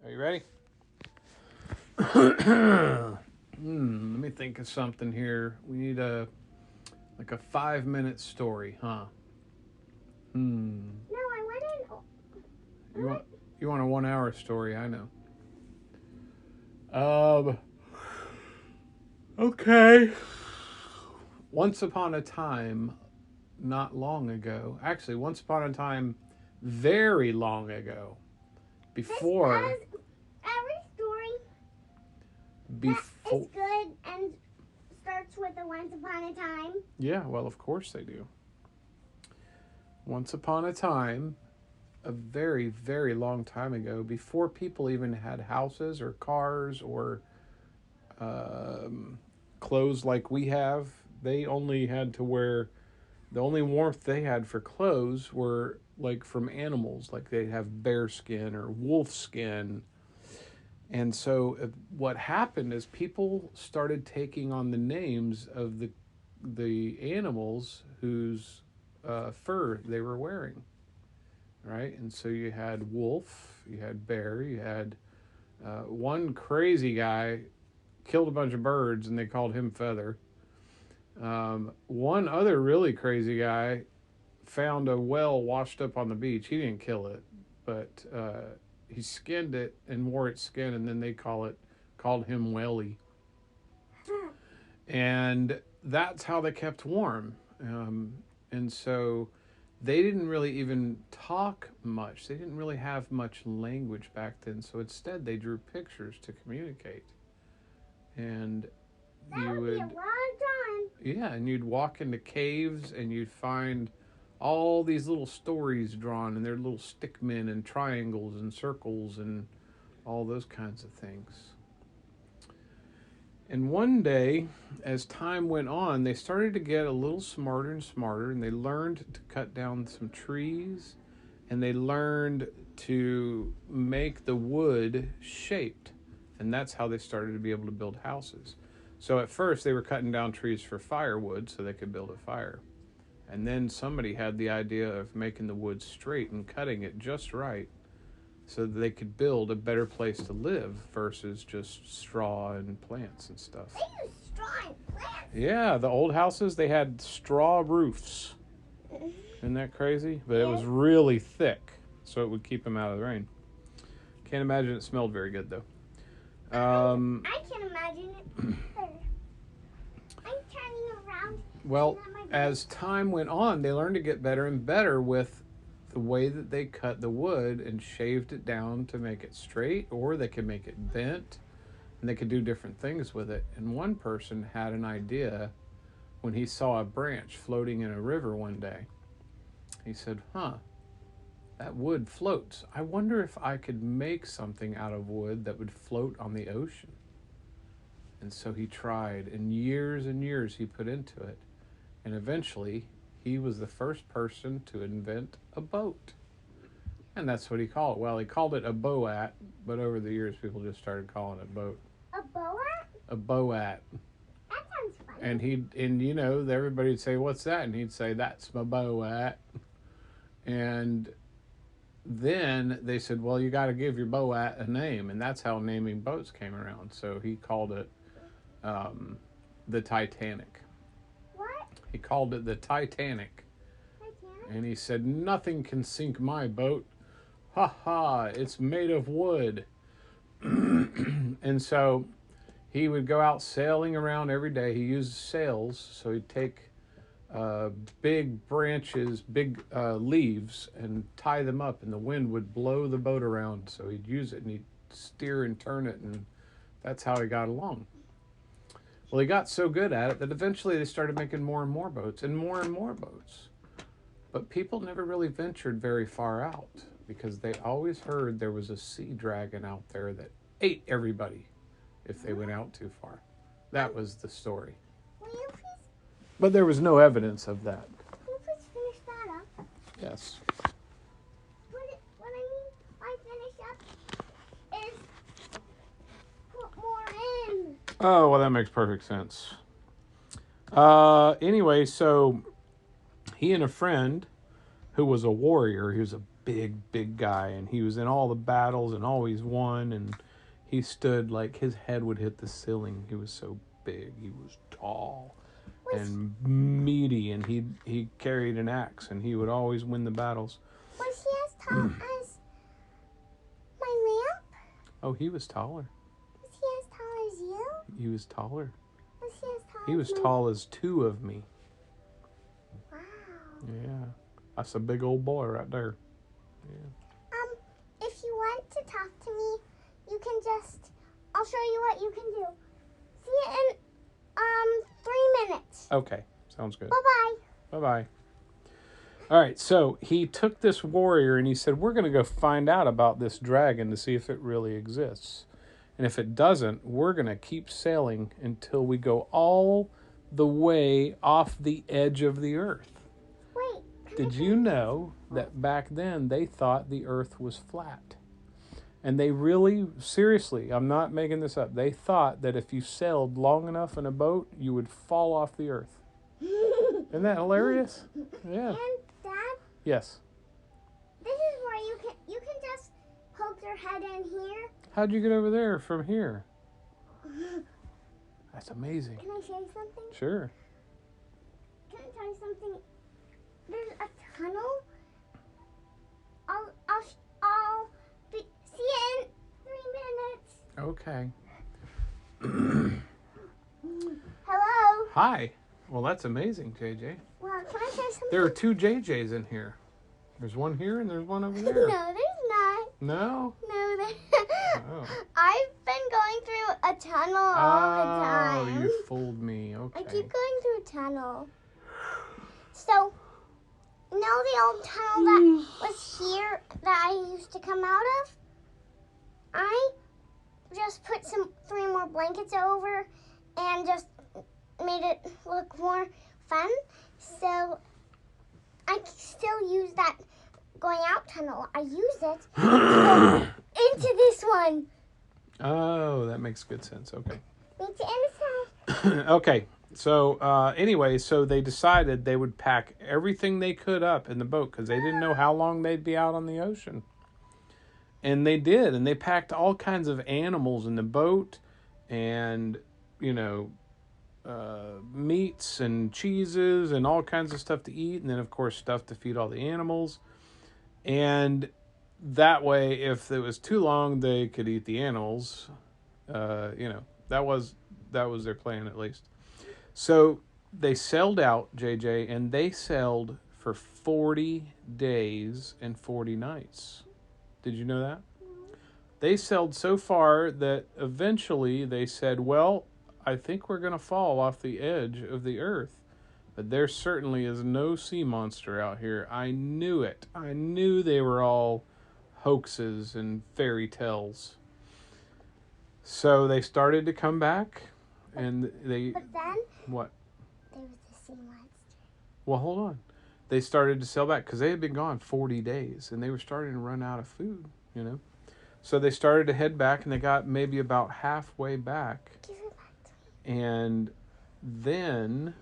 Are you ready? Let me think of something here. We need a 5-minute story, huh? No, I want You want you want a 1 hour story? I know. Okay. Once upon a time, not long ago. Actually, once upon a time, very long ago. Before. every story Before. is good and starts with a once upon a time. Yeah, well, of course they do. Once upon a time, a very, very long time ago, before people even had houses or cars or clothes like we have, they only had to wear, the only warmth they had for clothes were like from animals, like they'd have bear skin or wolf skin. And so what happened is people started taking on the names of the animals whose fur they were wearing, right? And so you had wolf, you had bear, you had one crazy guy killed a bunch of birds and they called him Feather. One other really crazy guy found a whale washed up on the beach. He didn't kill it, but he skinned it and wore its skin, and then they called him Whaley. And that's how they kept warm. And so they didn't really even talk much. They didn't really have much language back then. So instead, they drew pictures to communicate. And that would be a long time. Yeah, and you'd walk into caves and you'd find all these little stories drawn, and they're little stick men and triangles and circles and all those kinds of things. And one day, as time went on, they started to get a little smarter and smarter, and they learned to cut down some trees, and they learned to make the wood shaped. And that's how they started to be able to build houses. So at first, they were cutting down trees for firewood so they could build a fire. And then somebody had the idea of making the wood straight and cutting it just right so that they could build a better place to live versus just straw and plants and stuff. They used straw and plants? Yeah, the old houses, they had straw roofs. Isn't that crazy? But it was really thick, so it would keep them out of the rain. Can't imagine it smelled very good, though. I can imagine it. I'm turning around. Well, as time went on, they learned to get better and better with the way that they cut the wood and shaved it down to make it straight, or they could make it bent, and they could do different things with it. And one person had an idea when he saw a branch floating in a river one day. He said, that wood floats. I wonder if I could make something out of wood that would float on the ocean. And so he tried, and years he put into it. And eventually, he was the first person to invent a boat. And that's what he called it. Well, he called it a boat, but over the years, people just started calling it boat. A boat? A boat. That sounds funny. And everybody would say, "What's that?" And he'd say, "That's my boat." And then they said, "Well, you got to give your boat a name," and that's how naming boats came around. So he called it the Titanic. What? He called it the Titanic. Titanic? And he said, "Nothing can sink my boat. Ha ha, it's made of wood." And so he would go out sailing around every day. He used sails, so he'd take big branches, big leaves, and tie them up, and the wind would blow the boat around. So he'd use it, and he'd steer and turn it, and that's how he got along. Well, he got so good at it that eventually they started making more and more boats and more boats. But people never really ventured very far out because they always heard there was a sea dragon out there that ate everybody if they went out too far. That was the story. Will you please? But there was no evidence of that. Will you please finish that up? Yes. What I mean by finish up is put more in. Oh, well, that makes perfect sense. Anyway, so he and a friend who was a warrior, he was a big guy, and he was in all the battles and always won, and he stood like his head would hit the ceiling. He was so big. He was tall and meaty, and he carried an axe, and he would always win the battles. Was he as tall as my lamp? Oh, he was taller. Was he as tall as you? He was taller. Was he as tall He was as my... tall as two of me. Wow. Yeah. That's a big old boy right there. If you want to talk to me, you can just... I'll show you what you can do. See you in 3 minutes. Okay. Sounds good. Bye-bye. Bye-bye. All right, so he took this warrior and he said, we're going to go find out about this dragon to see if it really exists. And if it doesn't, we're going to keep sailing until we go all the way off the edge of the earth. Wait. Did you know that back then they thought the earth was flat? And they really, seriously, I'm not making this up, they thought that if you sailed long enough in a boat, you would fall off the earth. Isn't that hilarious? Yeah. And Dad, Yes. this is where you can just poke your head in here. How'd you get over there from here? That's amazing. Can I show you something? Sure. Can I tell you something? There's a tunnel. I'll see you in 3 minutes. Okay. Hello. Hi. Well, that's amazing, JJ. Well, can I say something? There are two JJs in here. There's one here and there's one over there. No, there's not. No? No, Oh. I've been going through a tunnel all the time. Oh, you fooled me. Okay. I keep going through a tunnel. So, you know the old tunnel that was here that I used to come out of? I just put 3 more blankets over and just made it look more fun. So, I still use that going out tunnel. I use it to go into this one. Oh, that makes good sense. Okay. Make the inside. Okay. So, anyway, so they decided they would pack everything they could up in the boat because they didn't know how long they'd be out on the ocean. And they did. And they packed all kinds of animals in the boat and, you know, meats and cheeses and all kinds of stuff to eat. And then, of course, stuff to feed all the animals. And that way, if it was too long, they could eat the animals. You know, that was their plan, at least. So they sailed out, JJ, and they sailed for 40 days and 40 nights. Did you know that? They sailed so far that eventually they said, well, I think we're going to fall off the edge of the earth. But there certainly is no sea monster out here. I knew it. I knew they were all hoaxes and fairy tales. So they started to come back, and they... But then, What? there was the sea monster. Well, hold on. They started to sail back because they had been gone 40 days, and they were starting to run out of food, you know. So they started to head back, and they got maybe about halfway back. Give it back to me. And then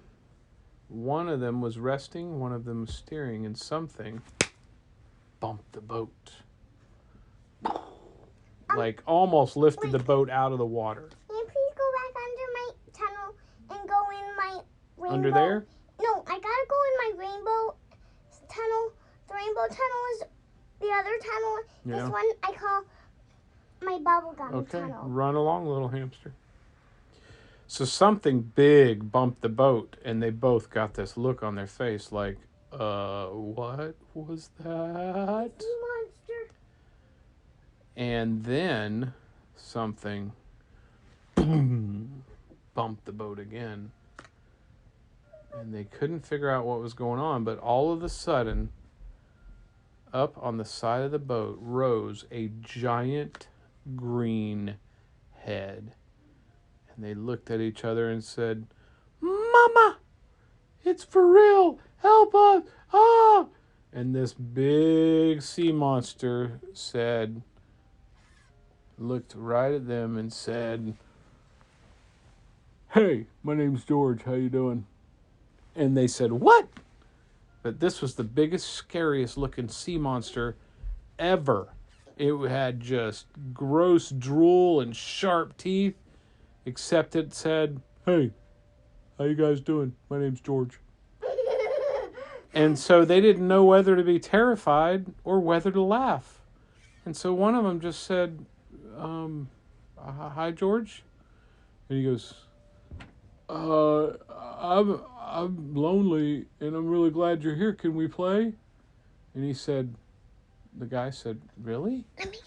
one of them was resting, one of them was steering, and something bumped the boat. Like almost lifted the boat out of the water. Can you please go back under my tunnel and go in my rainbow? Under there? No, I gotta go in my rainbow tunnel. The rainbow tunnel is the other tunnel. Yeah. This one I call my bubblegum Okay, tunnel. run along, little hamster. So something big bumped the boat, and they both got this look on their face like, what was that? Sea monster. And then something boom, bumped the boat again. And they couldn't figure out what was going on, but all of a sudden, up on the side of the boat rose a giant green head. And they looked at each other and said, Mama, it's for real. Help us. Ah. And this big sea monster looked right at them and said, Hey, my name's George. How you doing? And they said, What? But this was the biggest, scariest looking sea monster ever. It had just gross drool and sharp teeth, except it said, "Hey, how you guys doing? My name's George." And so they didn't know whether to be terrified or whether to laugh. And so one of them just said, "Hi, George." And he goes, I'm lonely and I'm really glad you're here. Can we play?" And the guy said, "Really?" Let me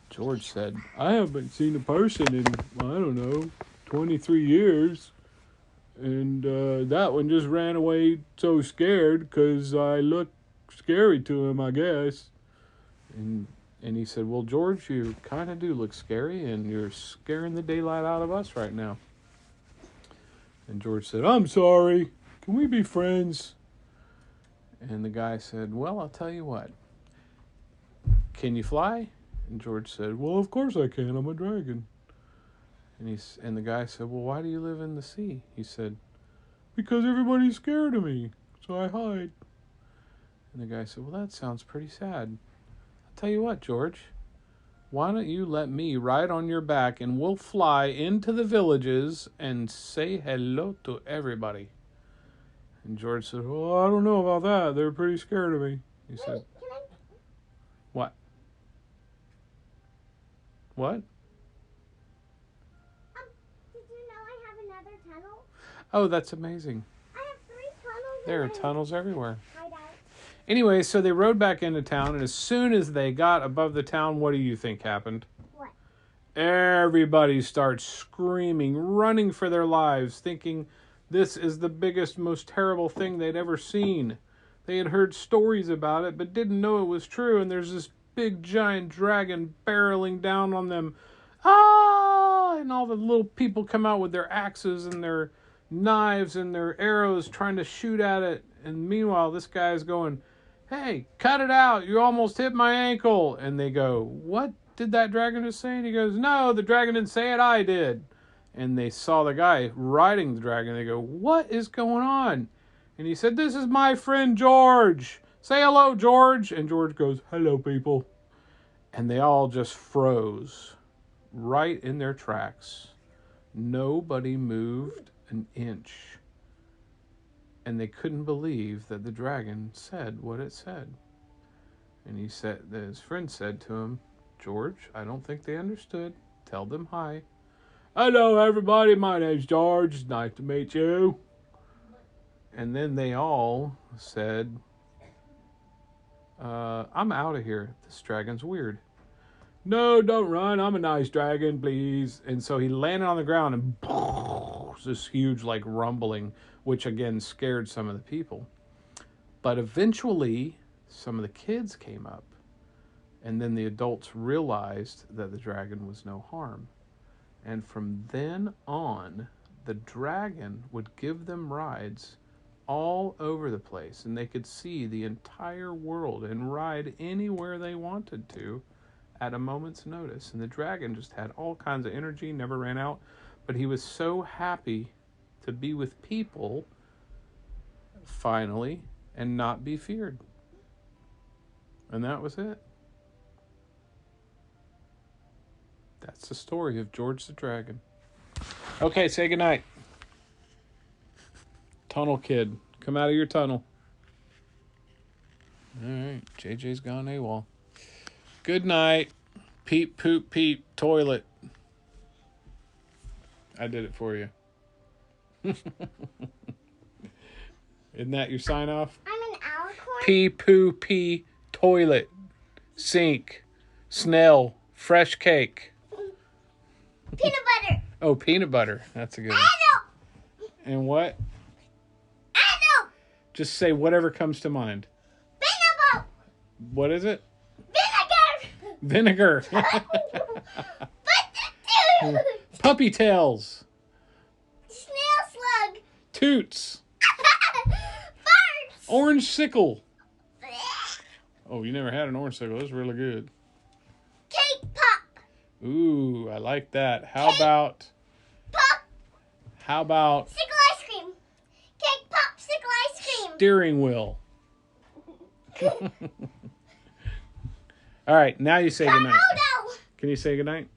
George said, "I haven't seen a person in, I don't know, 23 years. And that one just ran away so scared because I looked scary to him, I guess." And he said, "Well, George, you kind of do look scary and you're scaring the daylight out of us right now." And George said, "I'm sorry. Can we be friends?" And the guy said, "Well, I'll tell you what. Can you fly?" And George said, "Well, of course I can. I'm a dragon." And the guy said, "Well, why do you live in the sea?" He said, "Because everybody's scared of me, so I hide." And the guy said, "Well, that sounds pretty sad. I'll tell you what, George. Why don't you let me ride on your back and we'll fly into the villages and say hello to everybody." And George said, "Well, I don't know about that. They're pretty scared of me." He said, "What? What?" Did you know I have another tunnel? "Oh, that's amazing. I have 3 tunnels. There are tunnels everywhere." Hi, Dad. Anyway, so they rode back into town, and as soon as they got above the town, what do you think happened? What? Everybody starts screaming, running for their lives, thinking this is the biggest, most terrible thing they'd ever seen. They had heard stories about it, but didn't know it was true, and there's this big, giant dragon barreling down on them. Ah! And all the little people come out with their axes and their knives and their arrows trying to shoot at it. And meanwhile, this guy's going, "Hey, cut it out. You almost hit my ankle." And they go, "What did that dragon just say?" And he goes, "No, the dragon didn't say it. I did." And they saw the guy riding the dragon. They go, "What is going on?" And he said, "This is my friend George. Say hello, George." And George goes, "Hello, people." And they all just froze right in their tracks. Nobody moved an inch. And they couldn't believe that the dragon said what it said. And his friend said to him, "George, I don't think they understood. Tell them hi." "Hello, everybody. My name's George. It's nice to meet you." And then they all said, "I'm out of here. This dragon's weird." "No, don't run. I'm a nice dragon, please." And so he landed on the ground and this huge like rumbling, which again scared some of the people. But eventually some of the kids came up, and then the adults realized that the dragon was no harm. And from then on, the dragon would give them rides all over the place, and they could see the entire world and ride anywhere they wanted to at a moment's notice. And the dragon just had all kinds of energy, never ran out, but he was so happy to be with people finally and not be feared. And that was it. That's the story of George the Dragon. Okay, say goodnight. Tunnel kid, come out of your tunnel. All right, JJ's gone AWOL. Good night. Peep, poop, peep, toilet. I did it for you. Isn't that your sign off? I'm an alicorn. Pee, poo, pee, toilet, sink, Snell, fresh cake. Peanut butter. Oh, peanut butter. That's a good one. Apple. And what? Apple. Just say whatever comes to mind. Vinegar. What is it? Vinegar. Vinegar. Potato. Puppy tails. Snail slug. Toots. Farts. Orange sickle. Oh, you never had an orange sickle. That's really good. Cake pop. Ooh, I like that. How about Sickle ice cream. Cake pop. Sickle ice cream. steering wheel? All right, now you say goodnight. Komodo! Can you say goodnight?